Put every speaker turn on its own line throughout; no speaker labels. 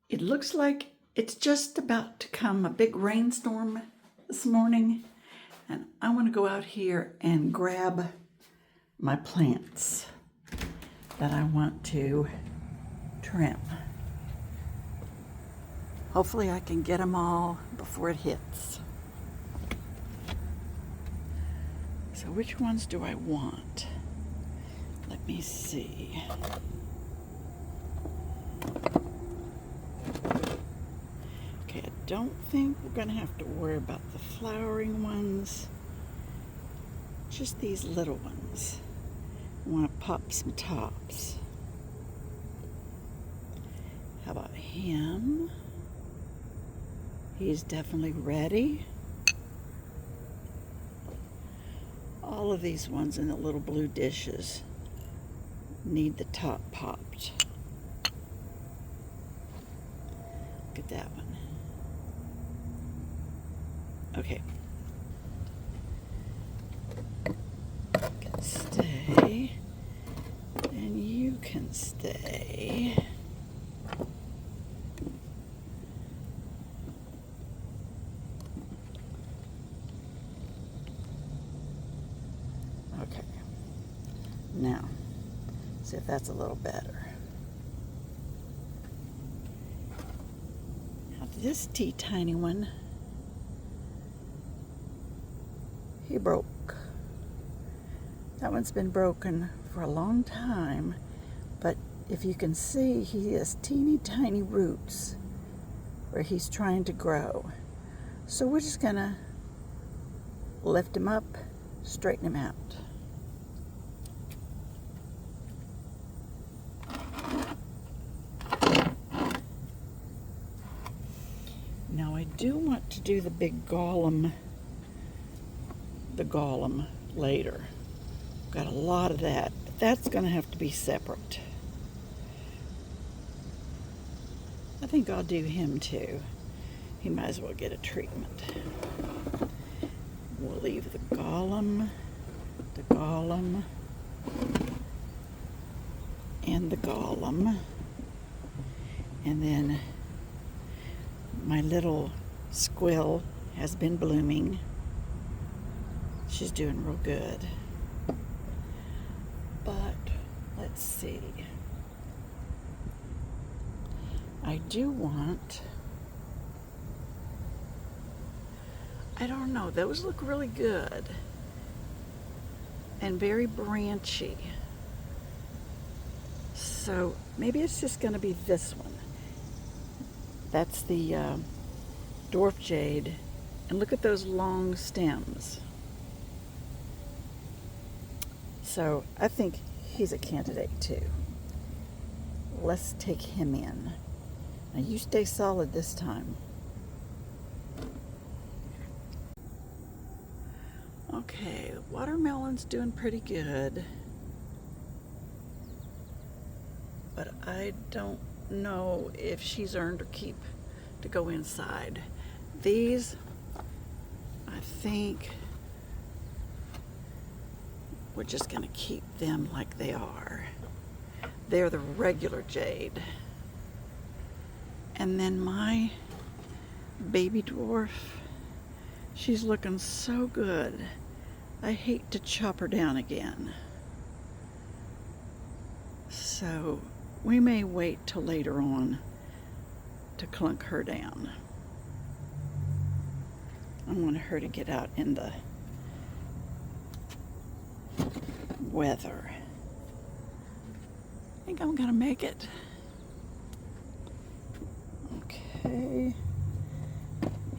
It looks like it's just about to come a big rainstorm this morning, and I want to go out here and grab my plants that I want to trim. Hopefully I can get them all before it hits. So which ones do I want? Let me see. Okay, I don't think we're going to have to worry about the flowering ones. Just these little ones. I want to pop some tops. How about him? He's definitely ready. All of these ones in the little blue dishes need the top popped. Look at that one. Okay. You can stay, and you can stay. Okay. Now, see if that's a little better. Now this tiny one, he broke. That one's been broken for a long time, but if you can see, he has teeny tiny roots where he's trying to grow. So we're just gonna lift him up, straighten him out. Now I do want to do the big golem later. Got a lot of that, but that's going to have to be separate. I think I'll do him too. He might as well get a treatment. We'll leave the golem, and the golem. And then my little squill has been blooming. She's doing real good. But let's see. I do want, I don't know, those look really good and very branchy. So maybe it's just going to be this one. That's the Dwarf Jade. And look at those long stems. So I think he's a candidate too. Let's take him in. Now you stay solid this time. Okay, watermelon's doing pretty good. But I don't know if she's earned her keep to go inside. These, I think we're just going to keep them like they are. They're the regular jade. And then my baby dwarf, she's looking so good. I hate to chop her down again. So we may wait till later on to clunk her down. I want her to get out in the weather. I think I'm gonna make it. Okay.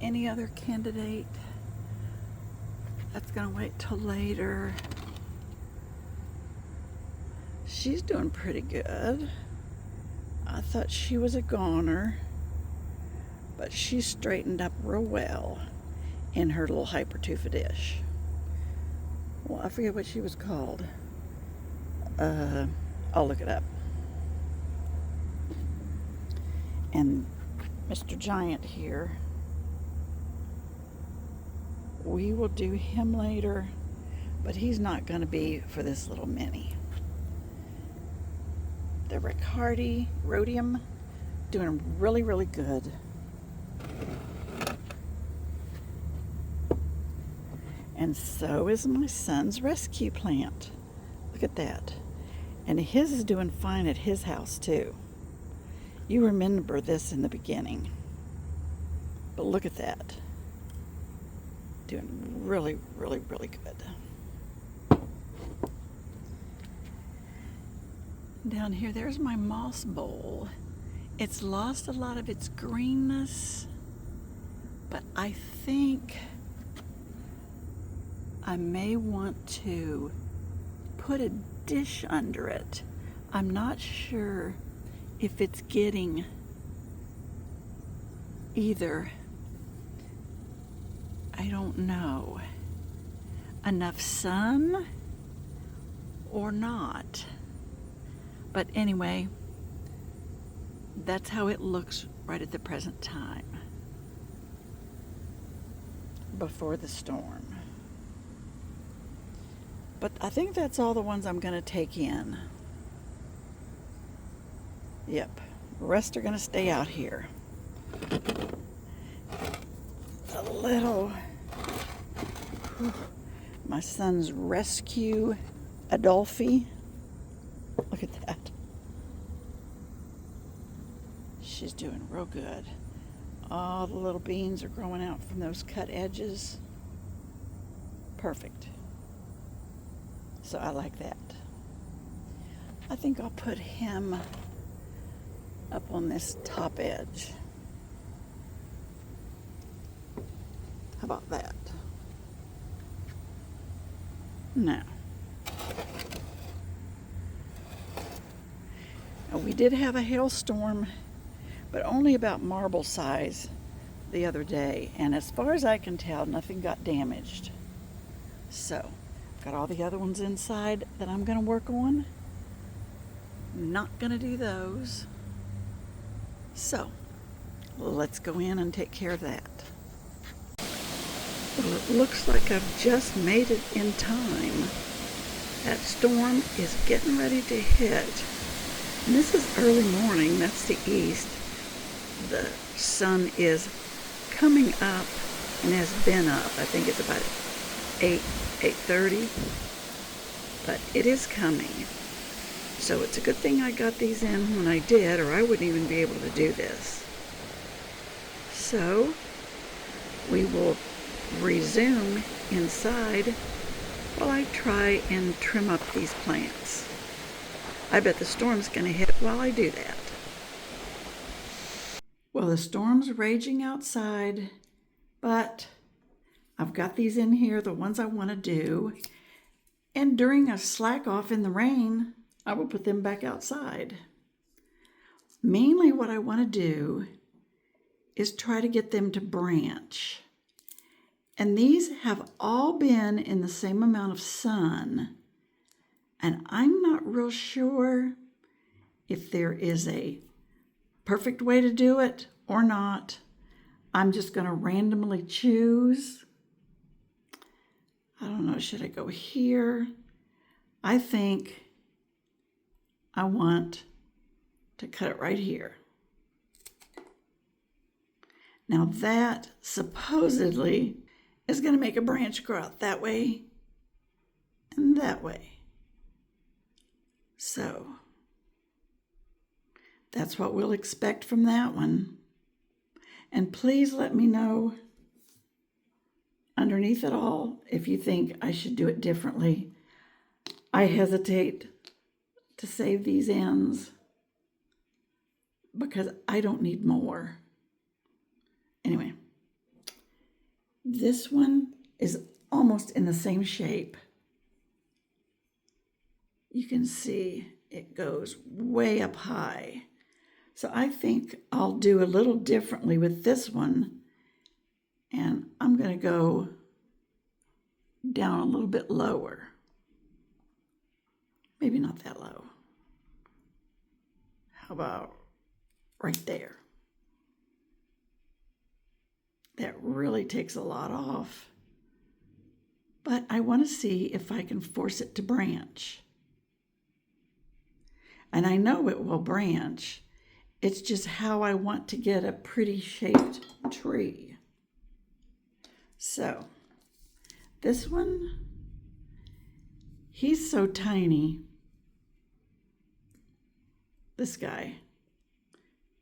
Any other candidate? That's gonna wait till later. She's doing pretty good. I thought she was a goner, but she straightened up real well in her little hypertufa dish. Well, I forget what she was called. I'll look it up. And Mr. Giant here, we will do him later, but he's not going to be for this little mini. The Riccardi Rhodium Doing really, really good. And so is my son's rescue plant. Look at that. And his is doing fine at his house too. You remember this in the beginning. But look at that. Doing really, really, really good. Down here, there's my moss bowl. It's lost a lot of its greenness, but I think I may want to put a dish under it. I'm not sure if it's getting either, I don't know, enough sun or not. But anyway, that's how it looks right at the present time before the storm. But I think that's all the ones I'm going to take in. Yep, the rest are going to stay out here. A little, my son's rescue Adolphi. Look at that. She's doing real good. All the little beans are growing out from those cut edges. Perfect. So I like that. I think I'll put him up on this top edge. How about that? Now, we did have a hailstorm, but only about marble size the other day. And as far as I can tell, nothing got damaged. So, got all the other ones inside that I'm going to work on. Not going to do those. So, let's go in and take care of that. Well, it looks like I've just made it in time. That storm is getting ready to hit. And this is early morning, that's the east. The sun is coming up and has been up. I think it's about 8:30, but it is coming. So it's a good thing I got these in when I did, or I wouldn't even be able to do this. So we will resume inside while I try and trim up these plants. I bet the storm's going to hit while I do that. Well, the storm's raging outside, but I've got these in here, the ones I want to do. And during a slack off in the rain, I will put them back outside. Mainly what I want to do is try to get them to branch. And these have all been in the same amount of sun. And I'm not real sure if there is a perfect way to do it or not. I'm just going to randomly choose. I don't know, should I go here? I think I want to cut it right here. Now that supposedly is going to make a branch grow out that way and that way. So that's what we'll expect from that one. And please let me know underneath it all if you think I should do it differently. I hesitate to save these ends because I don't need more. Anyway, this one is almost in the same shape. You can see it goes way up high. So I think I'll do a little differently with this one. And I'm going to go down a little bit lower. Maybe not that low. How about right there? That really takes a lot off. But I want to see if I can force it to branch. And I know it will branch. It's just how I want to get a pretty shaped tree. So this one, he's so tiny. This guy,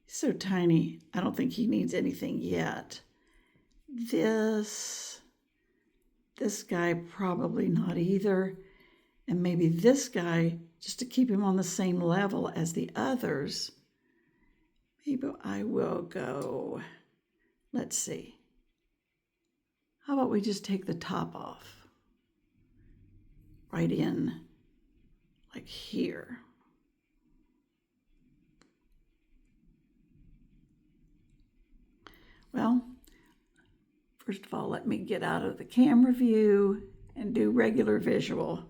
he's so tiny, I don't think he needs anything yet. This guy, probably not either. And maybe this guy, just to keep him on the same level as the others. Maybe I will go, let's see. How about we just take the top off? Right in, like here. Well, first of all, let me get out of the camera view and do regular visual,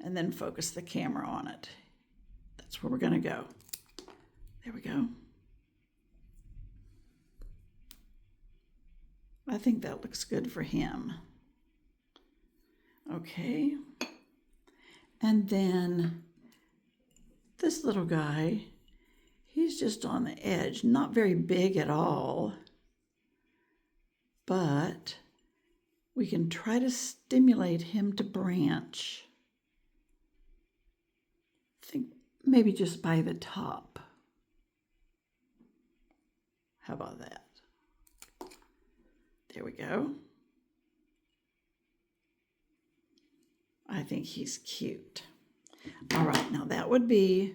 and then focus the camera on it. That's where we're going to go. There we go. I think that looks good for him. Okay. And then this little guy, he's just on the edge, not very big at all, but we can try to stimulate him to branch. I think maybe just by the top. How about that? There we go. I think he's cute. All right, now that would be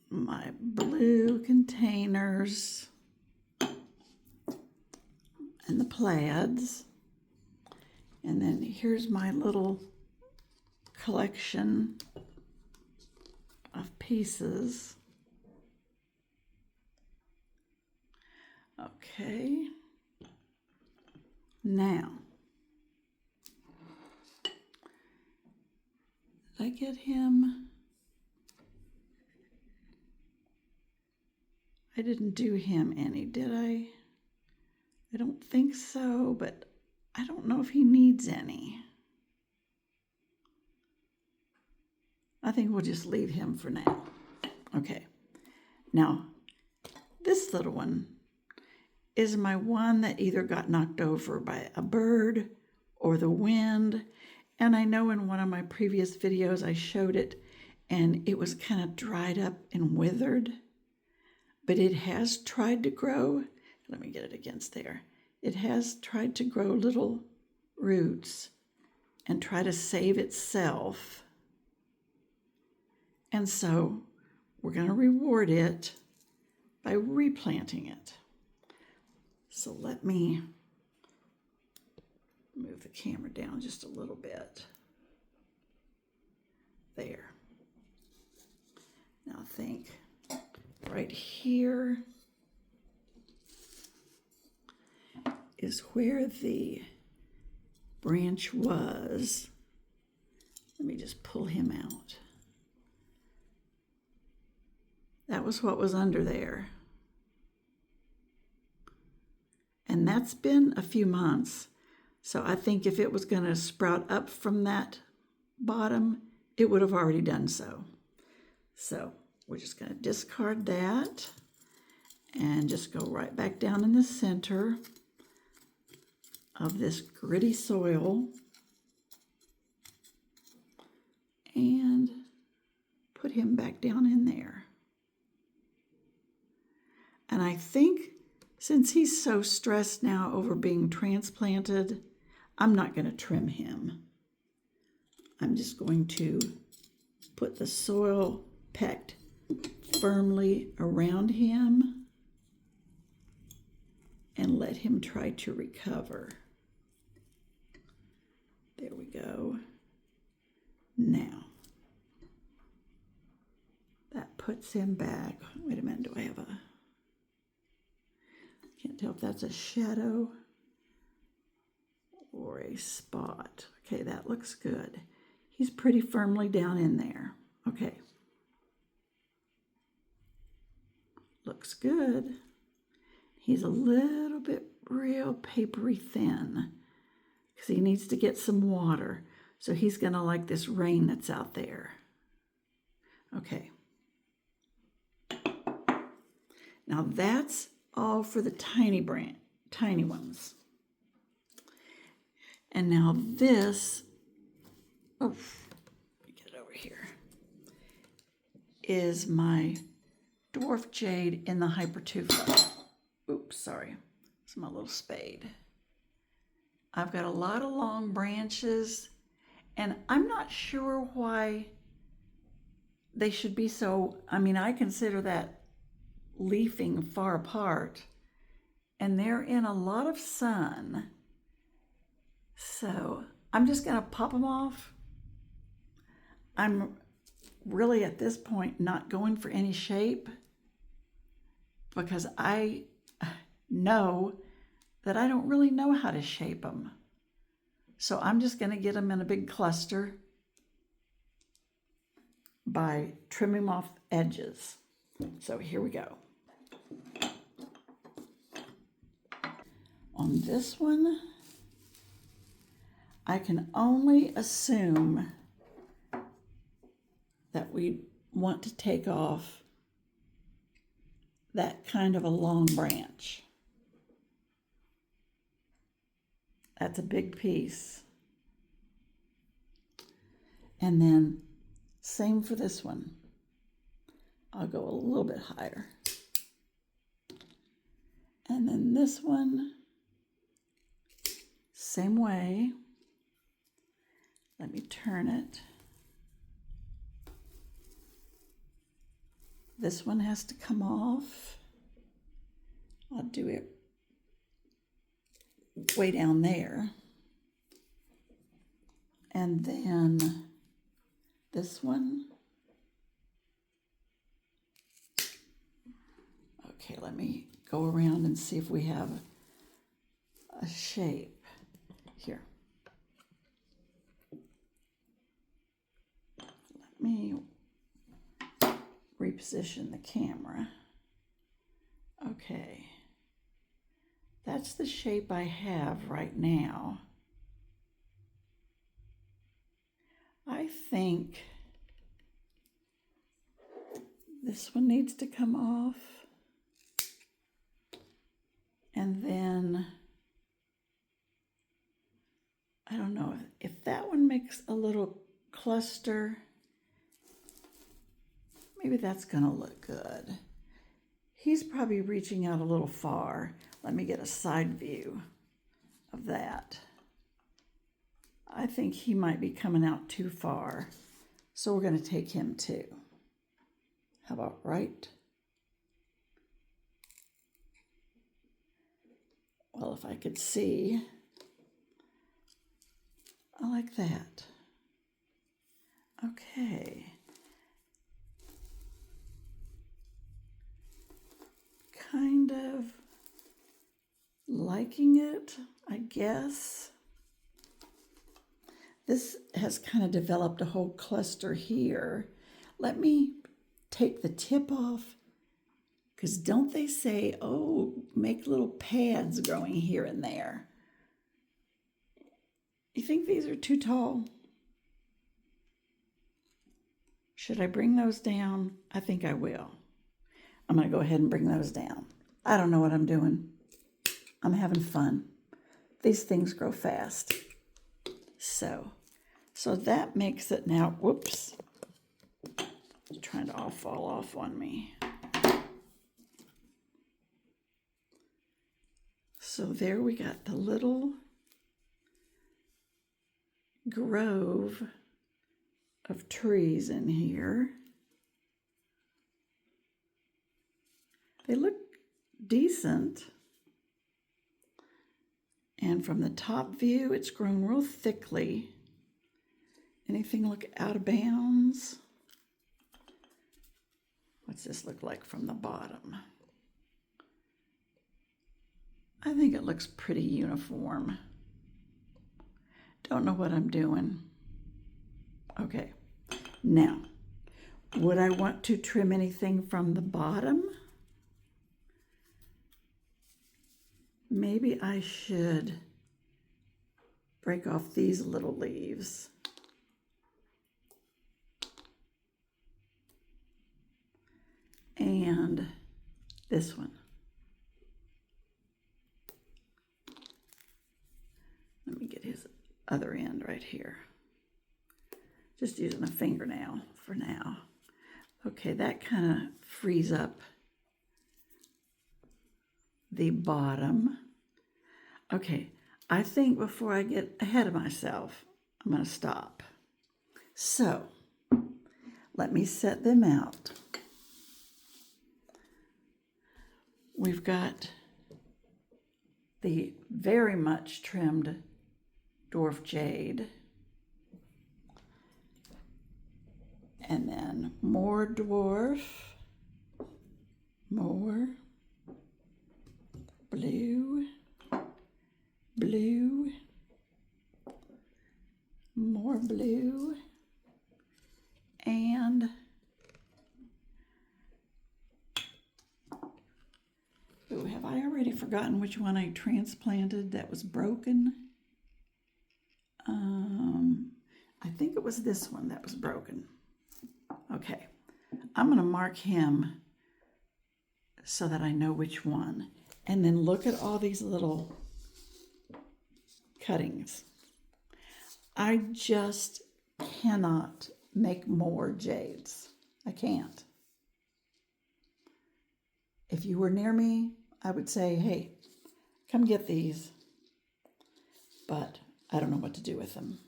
my blue containers and the plaids. And then here's my little collection of pieces. Okay. Now, did I get him? I didn't do him any, did I? I don't think so, but I don't know if he needs any. I think we'll just leave him for now. Okay. Now, this little one is my one that either got knocked over by a bird or the wind. And I know in one of my previous videos I showed it and it was kind of dried up and withered, but it has tried to grow. Let me get it against there. It has tried to grow little roots and try to save itself. And so we're going to reward it by replanting it. So let me move the camera down just a little bit. There. Now think right here is where the branch was. Let me just pull him out. That was what was under there. And that's been a few months. So I think if it was going to sprout up from that bottom, it would have already done so. So we're just going to discard that and just go right back down in the center of this gritty soil and put him back down in there. And I think since he's so stressed now over being transplanted, I'm not going to trim him. I'm just going to put the soil pecked firmly around him and let him try to recover. There we go. Now, that puts him back. Wait a minute, do I have a... Can't tell if that's a shadow or a spot. Okay, that looks good. He's pretty firmly down in there. Okay. Looks good. He's a little bit real papery thin because he needs to get some water. So he's going to like this rain that's out there. Okay. Now that's all for the tiny ones. And now this, oh, let me get it over here, is my Dwarf Jade in the Hypertufa. Oops, sorry. It's my little spade. I've got a lot of long branches, and I'm not sure why they should be so, I mean, I consider that leafing far apart, and they're in a lot of sun. So I'm just going to pop them off. I'm really at this point not going for any shape because I know that I don't really know how to shape them. So I'm just going to get them in a big cluster by trimming off edges. So here we go. On this one, I can only assume that we want to take off that kind of a long branch. That's a big piece. And then same for this one. I'll go a little bit higher. And then this one, same way. Let me turn it. This one has to come off. I'll do it way down there. And then this one. Okay, let me go around and see if we have a shape here. Let me reposition the camera. Okay, that's the shape I have right now. I think this one needs to come off. And then, I don't know, if that one makes a little cluster, maybe that's gonna look good. He's probably reaching out a little far. Let me get a side view of that. I think he might be coming out too far. So we're gonna take him too. How about right? Well, if I could see, I like that. Okay. Kind of liking it, I guess. This has kind of developed a whole cluster here. Let me take the tip off, because don't they say, oh, make little pads growing here and there? You think these are too tall? Should I bring those down? I think I will. I'm going to go ahead and bring those down. I don't know what I'm doing. I'm having fun. These things grow fast. So that makes it now, whoops. It's trying to all fall off on me. So there we got the little grove of trees in here. They look decent. And from the top view, it's grown real thickly. Anything look out of bounds? What's this look like from the bottom? I think it looks pretty uniform. Don't know what I'm doing. Okay, now, would I want to trim anything from the bottom? Maybe I should break off these little leaves. And this one. Let me get his other end right here. Just using a fingernail for now. Okay, that kind of frees up the bottom. Okay, I think before I get ahead of myself, I'm going to stop. So, let me set them out. We've got the very much trimmed Dwarf Jade. And then more dwarf, more blue, blue, more blue, and ooh, have I already forgotten which one I transplanted that was broken? I think it was this one that was broken. Okay, I'm going to mark him so that I know which one. And then look at all these little cuttings. I just cannot make more jades. I can't. If you were near me, I would say, hey, come get these. But I don't know what to do with them.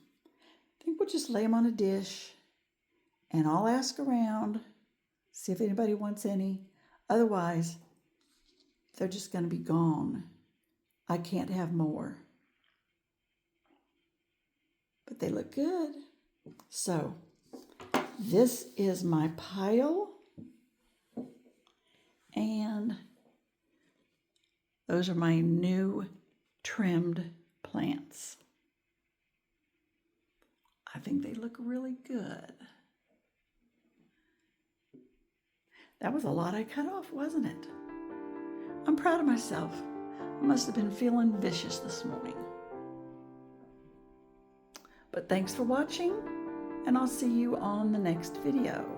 I think we'll just lay them on a dish. And I'll ask around, see if anybody wants any. Otherwise, they're just going to be gone. I can't have more. But they look good. So, this is my pile. And those are my new trimmed plants. I think they look really good. That was a lot I cut off, wasn't it? I'm proud of myself. I must have been feeling vicious this morning. But thanks for watching, and I'll see you on the next video.